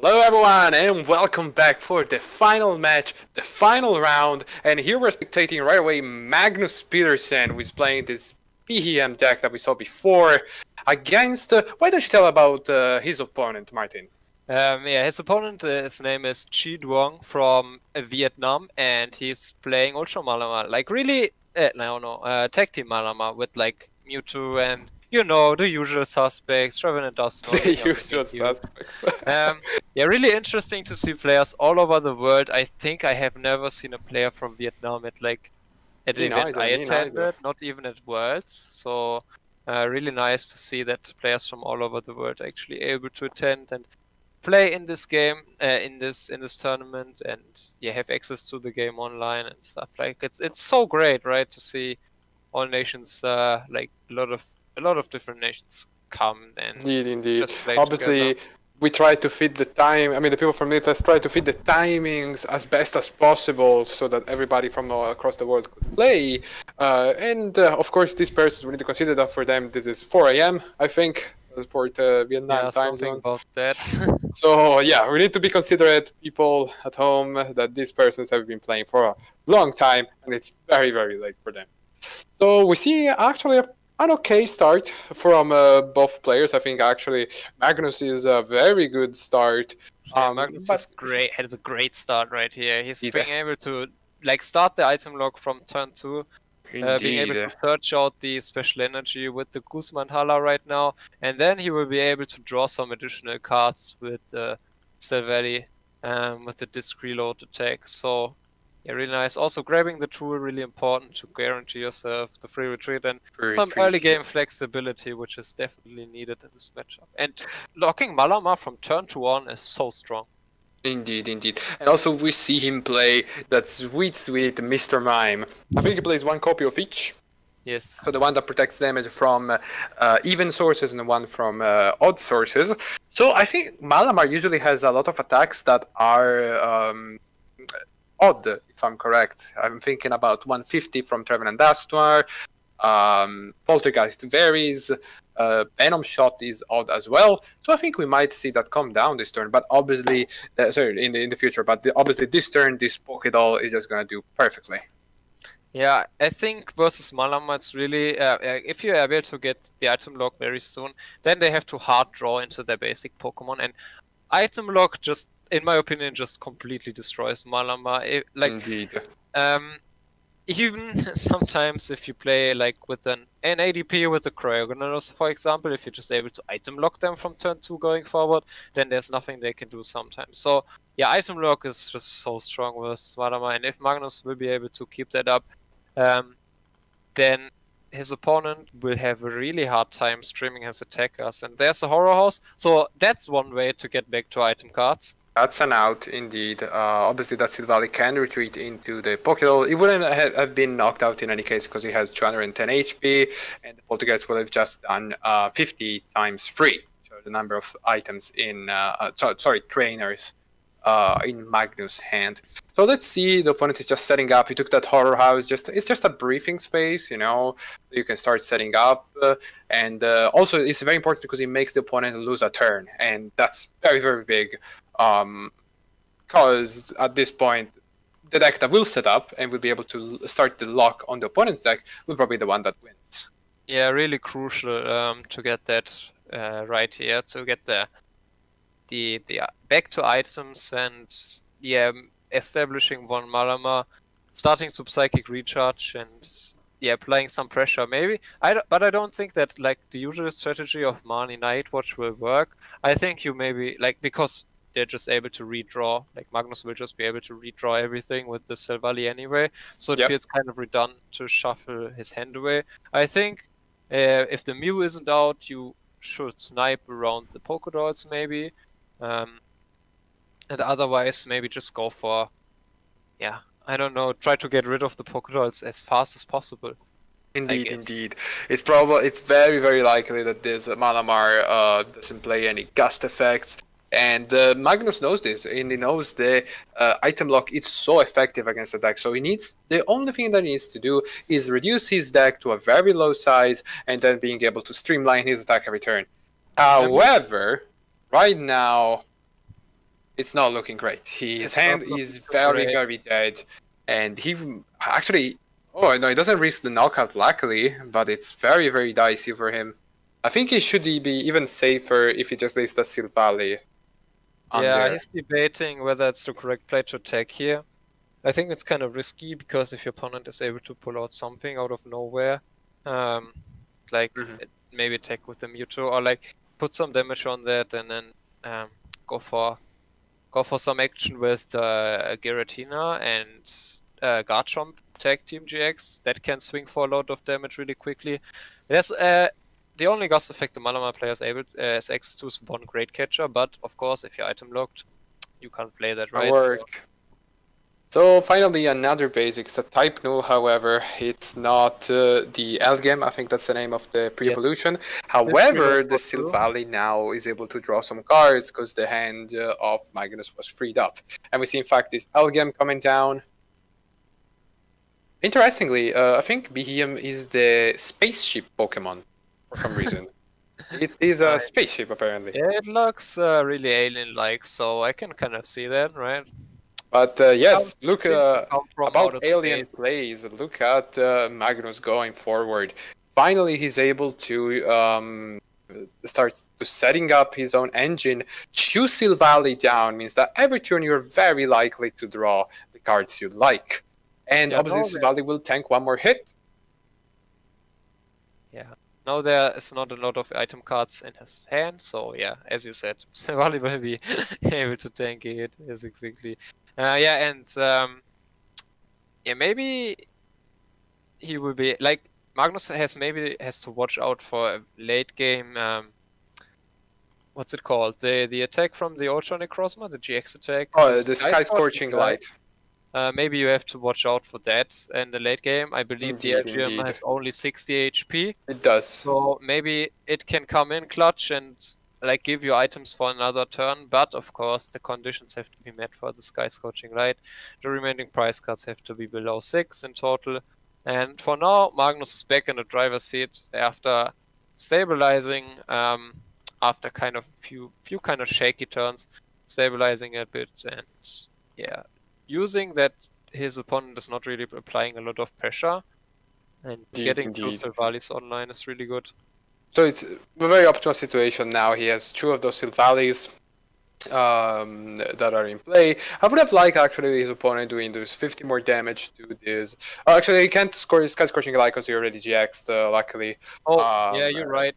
Hello everyone and welcome back for the final match, the final round, and here we're spectating right away Magnus Pedersen, who is playing this BHM deck that we saw before against, why don't you tell about his opponent, Martin? His opponent, his name is Duong from Vietnam, and he's playing Ultra Malama, like really, Tag Team Malama with like Mewtwo and, you know, the usual suspects, Revenant Dust. The usual suspects. Yeah, really interesting to see players all over the world. I think I have never seen a player from Vietnam at the event I attended, not even at Worlds. So really nice to see that players from all over the world are actually able to attend and play in this game, in this tournament, and have access to the game online and stuff. Like it's so great, right, to see all nations, like a lot of different nations come and indeed. just play Obviously, together. we try to fit the time. I mean, the people from Limitless try to fit the timings as best as possible so that everybody from across the world could play. Of course, these persons, we need to consider that for them, this is 4 a.m., I think, for the Vietnam time zone. About that. So, yeah, we need to be considerate, people at home, that these persons have been playing for a long time, and it's very, very late for them. So, we see actually an okay start from both players. I think actually Magnus is a very good start. Magnus is great. Has a great start right here. He's being able to like start the item lock from turn 2. Being able to search out the special energy with the Guzman Hala right now, and then he will be able to draw some additional cards with the Silvally, with the disc reload attack. So yeah, really nice. Also grabbing the tool, really important to guarantee yourself the free retreat and some early game flexibility, which is definitely needed in this matchup. And locking Malama from turn 2 on is so strong. Indeed. And also we see him play that sweet Mr. Mime. I think he plays one copy of each. Yes. So the one that protects damage from even sources and the one from odd sources. So I think Malamar usually has a lot of attacks that are odd, if I'm correct. I'm thinking about 150 from Trevenant Dastwar, Poltergeist varies, Venom Shot is odd as well. So I think we might see that come down this turn, but obviously, in the future. But obviously this turn, this Pokédoll is just gonna do perfectly. Yeah, I think versus Malama, it's really, if you're able to get the item lock very soon, then they have to hard draw into their basic Pokemon, and item lock just, in my opinion, just completely destroys Malama. Indeed. Even sometimes if you play like with an ADP with the Cryogonals, for example, if you're just able to item lock them from turn 2 going forward, then there's nothing they can do sometimes. So yeah, item lock is just so strong versus Malama, and if Magnus will be able to keep that up, then his opponent will have a really hard time streaming his attackers. And there's a Horror House, so that's one way to get back to item cards. That's an out, indeed. Obviously, that Silvally can retreat into the Pokédoll. It wouldn't have been knocked out in any case because he has 210 HP, and the Poltergeist would have just done 50 times free. So the number of items in, trainers in Magnus' hand. So let's see, the opponent is just setting up. He took that Horror House. It's just a briefing space, you know, so you can start setting up. And also, it's very important because it makes the opponent lose a turn, and that's very, very big. Because at this point, the deck that will set up and will be able to start the lock on the opponent's deck will probably be the one that wins. Yeah, really crucial to get that right here, to get the back to items and establishing one Malama, starting Subpsychic Recharge and applying some pressure maybe. But I don't think that like the usual strategy of Mani Nightwatch will work. I think you maybe like, because they're just able to redraw, like Magnus will just be able to redraw everything with the Silvally anyway, so it feels kind of redundant to shuffle his hand away. I think if the Mew isn't out, you should snipe around the Pokédolls maybe, and otherwise maybe just go for, I don't know, try to get rid of the Pokédolls as fast as possible. Indeed. It's very, very likely that this Malamar doesn't play any gust effects. And Magnus knows this, and he knows the item lock is so effective against the deck. So the only thing that he needs to do is reduce his deck to a very low size, and then being able to streamline his attack every turn. However, right now, It's not looking great. His It's hand not looking is so very, great. very dead. And he actually... Oh, no, he doesn't risk the knockout, luckily. But it's very, very dicey for him. I think he should be even safer if he just leaves the Silvally on Yeah, there. he's debating whether it's the correct play to attack here. I think it's kind of risky because if your opponent is able to pull out something out of nowhere, like maybe attack with the Mewtwo or like put some damage on that and then go for some action with Giratina and Garchomp tag team GX that can swing for a lot of damage really quickly. There's the only gust effect the Malamar player is able has access to is one Great Catcher, but of course if you're item locked, you can't play that, right? Work. So finally another basic, it's a type null, however, it's not the Elgem, I think that's the name of the pre-evolution. Yes. However, the Silvally now is able to draw some cards because the hand of Magnus was freed up. And we see in fact this Elgem coming down. Interestingly, I think Behem is the spaceship Pokemon for some reason. It is a spaceship apparently. Yeah, it looks really alien-like, so I can kind of see that, right? But yes, look about alien plays. Look at Magnus going forward. Finally, he's able to start to setting up his own engine. Choose Silvally down means that every turn you're very likely to draw the cards you like. And obviously Silvally will tank one more hit. Yeah. Now there is not a lot of item cards in his hand, so yeah, as you said, Silvally will be able to tank a hit, yes, exactly. Yeah, and yeah, maybe he will be like Magnus has to watch out for a late game. What's it called? The attack from the Ultra Necrozma, the GX attack. Oh, the Sky Scorching Light. Maybe you have to watch out for that in the late game. I believe the LGM has only 60 HP. It does. So maybe it can come in clutch and like give you items for another turn, but of course the conditions have to be met for the Sky Scorching Light. The remaining price cards have to be below 6 in total. And for now, Magnus is back in the driver's seat after stabilizing, after kind of few kind of shaky turns, stabilizing a bit, and yeah, using that his opponent is not really applying a lot of pressure, and getting those Silvallis online is really good. So it's a very optimal situation now. He has 2 of those Silvallis that are in play. I would have liked actually his opponent doing those 50 more damage to this. Actually, he can't score his Sky Scorching Light because he already GX'd, luckily. Oh, yeah, you're right.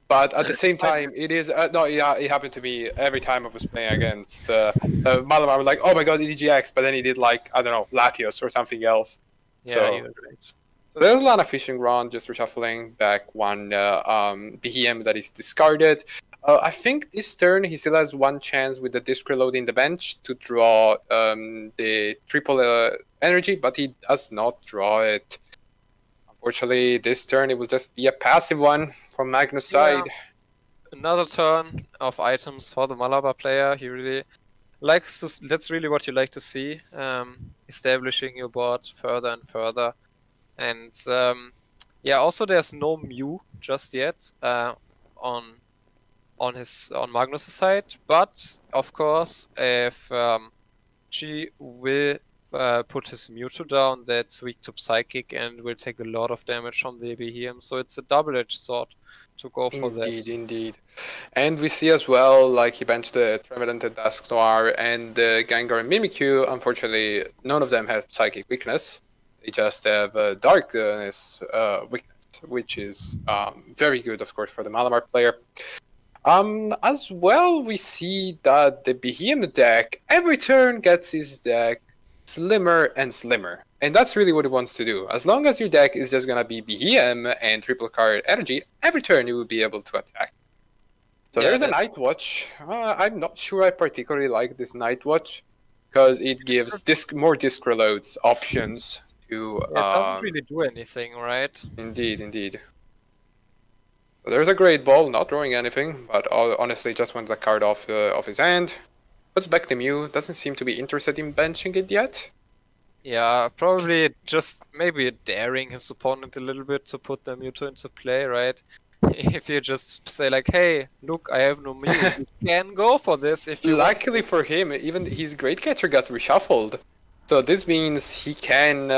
But at the same time, it is... no, yeah, it happened to me every time I was playing against Malamar. I was like, oh my god, he GX, but then he did like, I don't know, Latios or something else. Yeah, so, you're right. So there's a lot of fishing around, just reshuffling back one BHM that is discarded. I think this turn he still has one chance with the disc reload in the bench to draw the triple energy, but he does not draw it. Unfortunately, this turn it will just be a passive one from Magnus' side. Another turn of items for the Malabar player. He really likes to. That's really what you like to see. Establishing your board further and further. And yeah, also there's no Mew just yet on Magnus' side, but of course if G will put his Mewtwo down, that's weak to Psychic and will take a lot of damage from the BHM, so it's a double-edged sword to go for that. Indeed. And we see as well, like he benched the Trevenant, Dusk Noir, and the Gengar and Mimikyu. Unfortunately, none of them have Psychic weakness. They just have Darkness weakness, which is very good, of course, for the Malamar player. As well, we see that the BHM deck, every turn gets his deck slimmer and slimmer. And that's really what it wants to do. As long as your deck is just going to be BHM and triple card energy, every turn you will be able to attack. So yeah, there's a Night Watch. I'm not sure I particularly like this Night Watch, because it gives more disc reloads options. It doesn't really do anything, right? Indeed. So there's a Great Ball, not drawing anything, but honestly just wants a card off his hand. Puts back the Mew, doesn't seem to be interested in benching it yet. Yeah, probably just maybe daring his opponent a little bit to put the Mewtwo into play, right? if you just say like, hey, look, I have no meal, you can go for this if you Luckily want. for him, even his great catcher got reshuffled. So this means he can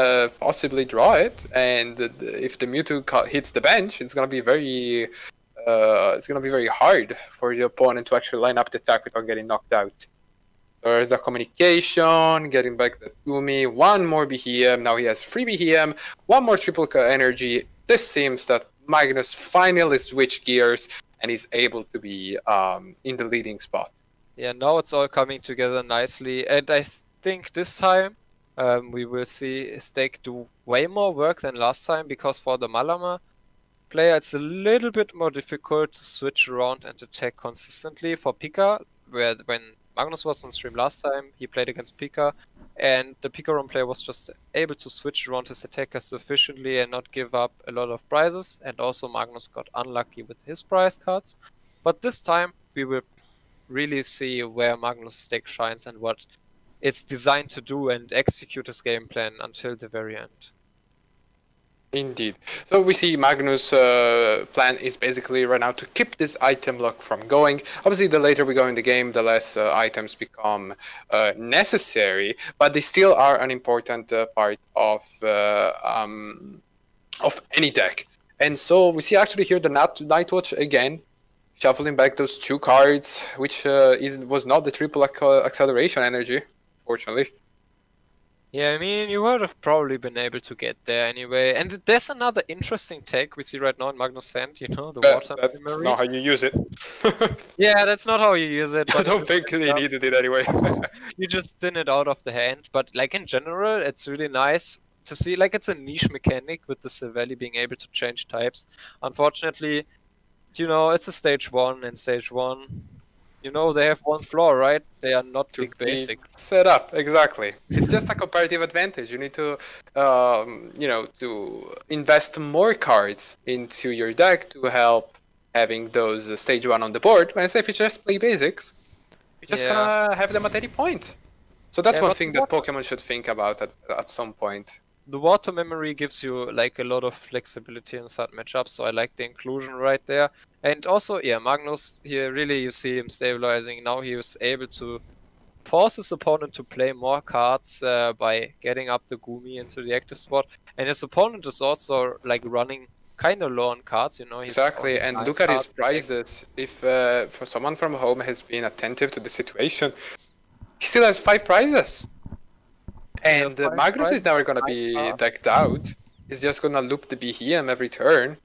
possibly draw it, and if the Mewtwo hits the bench, it's gonna be very hard for the opponent to actually line up the attack without getting knocked out. So there's a communication, getting back the Gumi, one more BHM, now he has 3 BHM, one more triple energy. This seems that Magnus finally switched gears and is able to be in the leading spot. Yeah, now it's all coming together nicely, and I think this time we will see Stake do way more work than last time, because for the Malama player it's a little bit more difficult to switch around and attack consistently. For Pika, when Magnus was on stream last time, he played against Pika, and the Pika roam player was just able to switch around his attackers sufficiently and not give up a lot of prizes, and also Magnus got unlucky with his prize cards. But this time we will really see where Magnus' deck shines and what it's designed to do, and execute his game plan until the very end. Indeed. So we see Magnus' plan is basically right now to keep this item lock from going. Obviously, the later we go in the game, the less items become necessary, but they still are an important part of any deck. And so we see actually here the Nightwatch again, shuffling back those 2 cards, which was not the triple acceleration energy, fortunately. Yeah, I mean, you would have probably been able to get there anyway. And there's another interesting tech we see right now in Magnus' hand, you know, the water That's memory. not how you use it. Yeah, that's not how you use it. I don't think they needed it anyway. You just thin it out of the hand. But like in general, it's really nice to see. Like, it's a niche mechanic with the Savelli being able to change types. Unfortunately, you know, it's a stage 1, and stage 1, you know, they have one flaw, right? They are not big basics. Set up, exactly. It's just a comparative advantage. You need to, you know, to invest more cards into your deck to help having those stage 1 on the board. When I say if you just play basics, you're just gonna have them at any point. So that's one thing that Pokemon should think about at some point. The water memory gives you like a lot of flexibility in certain matchups, so I like the inclusion right there. And also, yeah, Magnus here, really you see him stabilizing. Now he was able to force his opponent to play more cards by getting up the Gumi into the active spot. And his opponent is also like running kind of low on cards, you know. Exactly, and look at his prizes. If for someone from home has been attentive to the situation, he still has 5 prizes. And Magnus is never going to be decked out. He's just going to loop the BHM every turn.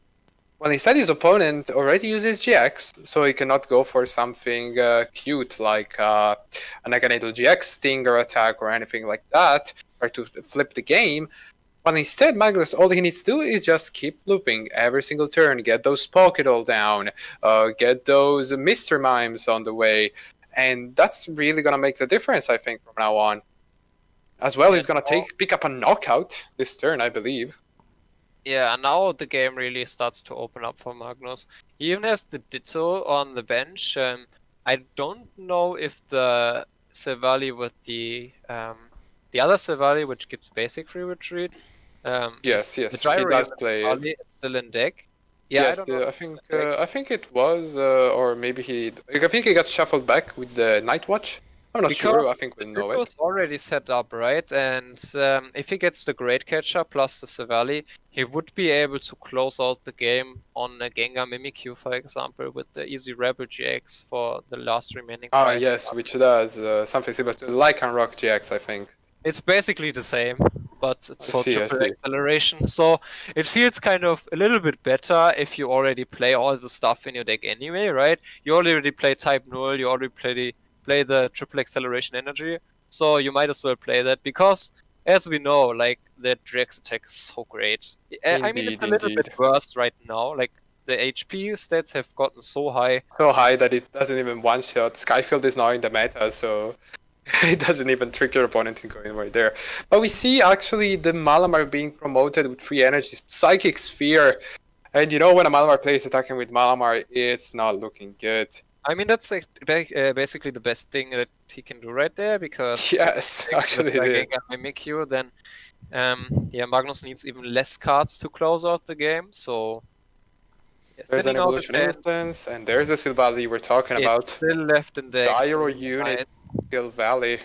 Well, instead his opponent already uses GX, so he cannot go for something cute like an Aganadal GX Stinger attack or anything like that, or to flip the game. But instead, Magnus, all he needs to do is just keep looping every single turn, get those Pokédoll down, get those Mr. Mimes on the way, and that's really going to make the difference, I think, from now on. As well, he's going to pick up a knockout this turn, I believe. Yeah, now the game really starts to open up for Magnus. He even has the Ditto on the bench. I don't know if the Sevali with the other Sevali, which gives basic free retreat. Yes, the he does play it. Is still in deck. Yeah, yes, I think it was, or maybe I think he got shuffled back with the Nightwatch. I'm not sure, I think we know it. It was already set up, right? And if he gets the Great Catcher plus the Sevali, he would be able to close out the game on a Gengar Mimikyu, for example, with the Easy Rebel GX for the last remaining prize. Yes, which does something similar to Lycanroc GX, I think. It's basically the same, but it's for triple acceleration, so it feels kind of a little bit better if you already play all the stuff in your deck anyway, right? You already play Type Null, you already play the triple acceleration energy, so you might as well play that, because as we know, like, the GX attack is so great. I mean, it's a little bit worse right now, like the HP stats have gotten so high. So high that it doesn't even one-shot. Skyfield is now in the meta, so it doesn't even trick your opponent into going right there. But we see actually the Malamar being promoted with 3 energies, Psychic Sphere. And you know, when a Malamar player is attacking with Malamar, it's not looking good. I mean, that's basically the best thing that he can do right there, because yes, actually it is. Mimikyu, then yeah, Magnus needs even less cards to close out the game, so There's an evolution instance, and there's the Sil Valley we're talking about. Still left in the Gyro unit, Sil Valley.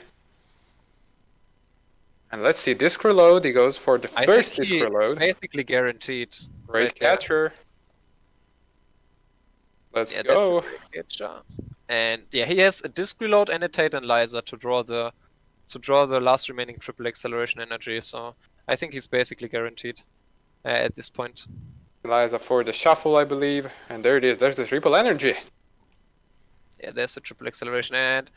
And let's see, disc reload, he goes for the first disc reload. Basically guaranteed. Great catcher. Let's go. And yeah, he has a disc reload and a Titanizer to draw the last remaining triple acceleration energy, so I think he's basically guaranteed at this point. Eliza for the shuffle, I believe, and there it is. There's the triple energy. Yeah, there's the triple acceleration, and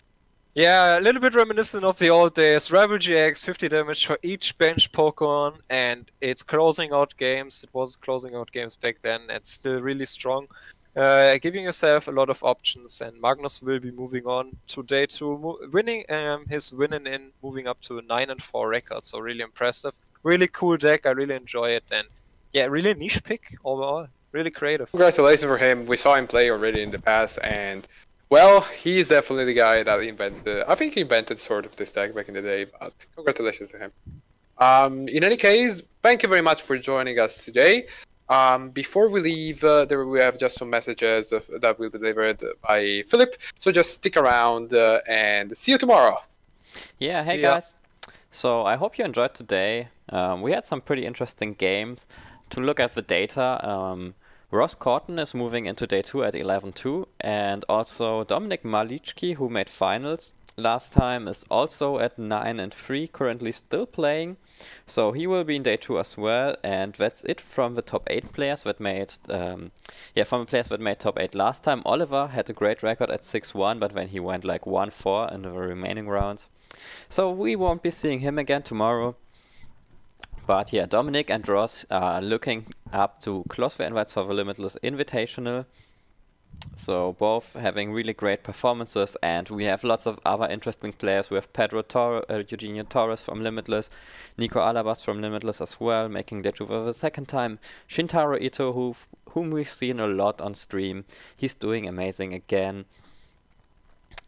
yeah, a little bit reminiscent of the old days. Rebel GX, 50 damage for each bench Pokemon, and it's closing out games. It was closing out games back then. It's still really strong, giving yourself a lot of options. And Magnus will be moving on to day 2, winning his winning in, moving up to a 9-4 record. So really impressive, really cool deck. I really enjoy it, and yeah, really niche pick overall. Really creative. Congratulations for him. We saw him play already in the past, and well, he's definitely the guy that invented. I think he invented sort of this deck back in the day. But congratulations to him. In any case, thank you very much for joining us today. Before we leave, we have just some messages that will be delivered by Philip. So just stick around and see you tomorrow. Yeah, hey guys. So I hope you enjoyed today. We had some pretty interesting games. To look at the data, Ross Corton is moving into day 2 at 11-2, and also Dominik Maliczki, who made finals last time, is also at 9-3, currently still playing. So he will be in day 2 as well, and that's it from the top 8 players that made from the players that made top 8 last time. Oliver had a great record at 6-1, but then he went like 1-4 in the remaining rounds. So we won't be seeing him again tomorrow. But yeah, Dominic and Ross are looking up to close their invites for the Limitless Invitational. So both having really great performances, and we have lots of other interesting players. We have Eugenio Torres from Limitless, Nico Alabas from Limitless as well, making that for the second time. Shintaro Ito, whom we've seen a lot on stream. He's doing amazing again.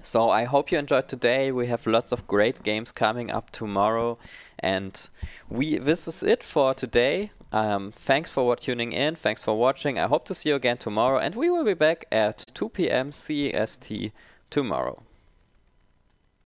So I hope you enjoyed today. We have lots of great games coming up tomorrow, and this is it for today. Thanks for tuning in, thanks for watching. I hope to see you again tomorrow, and we will be back at 2 PM CEST tomorrow.